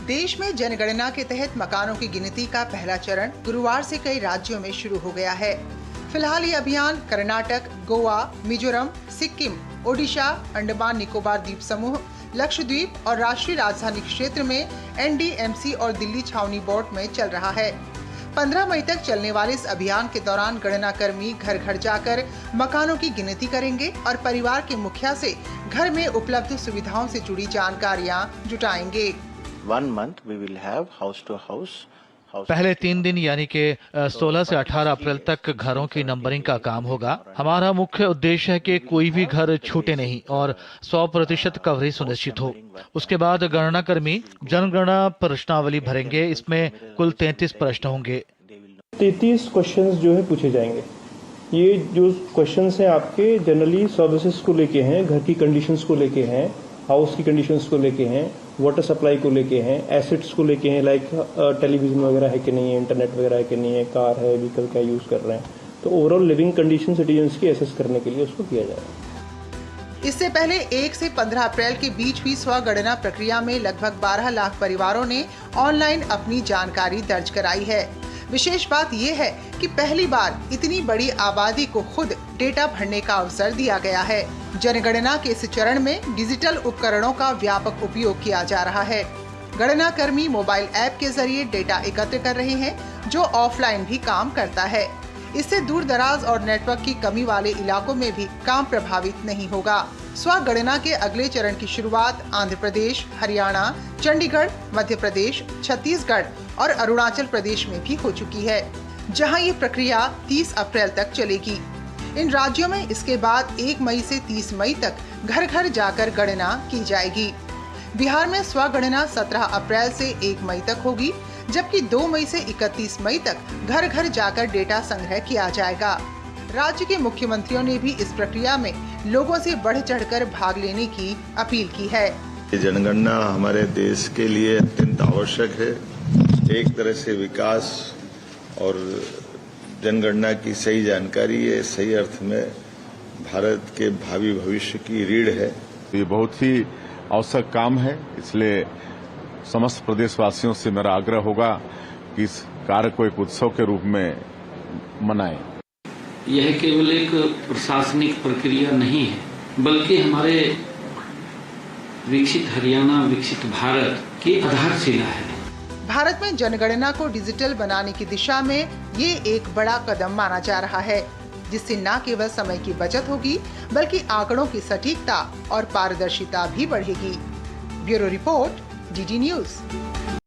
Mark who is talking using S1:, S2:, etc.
S1: देश में जनगणना के तहत मकानों की गिनती का पहला चरण गुरुवार से कई राज्यों में शुरू हो गया है। फिलहाल ये अभियान कर्नाटक, गोवा, मिजोरम, सिक्किम, ओडिशा, अंडमान निकोबार द्वीप समूह, लक्षद्वीप और राष्ट्रीय राजधानी क्षेत्र में NDMC और दिल्ली छावनी बोर्ड में चल रहा है। 15 मई तक चलने वाले इस अभियान के दौरान गणना कर्मी घर घर जाकर मकानों की गिनती करेंगे और परिवार के मुखिया से घर में उपलब्ध सुविधाओं से जुड़ी जानकारियां जुटाएंगे।
S2: 1 month we will have house to house.
S3: पहले 3 दिन यानी कि 16 से 18 अप्रैल तक घरों की नंबरिंग का काम होगा। हमारा मुख्य उद्देश्य है कि कोई भी घर छूटे नहीं और 100% कवरेज सुनिश्चित हो। उसके बाद गणना कर्मी जनगणना प्रश्नावली भरेंगे। इसमें कुल 33 प्रश्न होंगे।
S4: 33 क्वेश्चंस जो है पूछे जाएंगे। ये जो क्वेश्चंस हैं आपके जनरली सर्विसेज को लेके हैं, घर की कंडीशंस को लेके हैं, हाउस की कंडीशंस को लेके हैं, वाटर सप्लाई को लेके हैं, एसेट्स को लेके हैं, लाइक टेलीविजन वगैरह है कि नहीं है, इंटरनेट वगैरह है कि नहीं है, कार है, व्हीकल क्या यूज कर रहे हैं। तो ओवरऑल लिविंग कंडीशन सिटीजन्स की असेस करने के लिए उसको किया जाएगा।
S1: इससे पहले 1 से 15 अप्रैल के बीच हुई स्वगणना प्रक्रिया में लगभग 12 लाख परिवारों ने ऑनलाइन अपनी जानकारी दर्ज कराई है। विशेष बात यह है कि पहली बार इतनी बड़ी आबादी को खुद डेटा भरने का अवसर दिया गया है। जनगणना के इस चरण में डिजिटल उपकरणों का व्यापक उपयोग किया जा रहा है। गणना कर्मी मोबाइल ऐप के जरिए डेटा एकत्र कर रहे हैं, जो ऑफलाइन भी काम करता है। इससे दूर दराज और नेटवर्क की कमी वाले इलाकों में भी काम प्रभावित नहीं होगा। स्वगणना के अगले चरण की शुरुआत आंध्र प्रदेश, हरियाणा, चंडीगढ़, मध्य प्रदेश, छत्तीसगढ़ और अरुणाचल प्रदेश में भी हो चुकी है, जहां ये प्रक्रिया 30 अप्रैल तक चलेगी। इन राज्यों में इसके बाद 1 मई से 30 मई तक घर घर जाकर गणना की जाएगी। बिहार में स्वगणना 17 अप्रैल से 1 मई तक होगी, जबकि 2 मई से 31 मई तक घर घर जाकर डेटा संग्रह किया जाएगा। राज्य के मुख्यमंत्रियों ने भी इस प्रक्रिया में लोगों से बढ़ चढ़कर भाग लेने की अपील की है।
S5: जनगणना हमारे देश के लिए अत्यंत आवश्यक है। एक तरह से विकास और जनगणना की सही जानकारी है, सही अर्थ में भारत के भावी भविष्य की रीढ़ है।
S6: ये बहुत ही आवश्यक काम है, इसलिए समस्त प्रदेशवासियों से मेरा आग्रह होगा कि इस कार्य को एक उत्सव के रूप में मनाएं।
S7: यह केवल एक प्रशासनिक प्रक्रिया नहीं है, बल्कि हमारे विकसित हरियाणा, विकसित भारत की आधारशिला है।
S1: भारत में जनगणना को डिजिटल बनाने की दिशा में ये एक बड़ा कदम माना जा रहा है, जिससे न केवल समय की बचत होगी, बल्कि आंकड़ों की सटीकता और पारदर्शिता भी बढ़ेगी। Bureau report, DD news.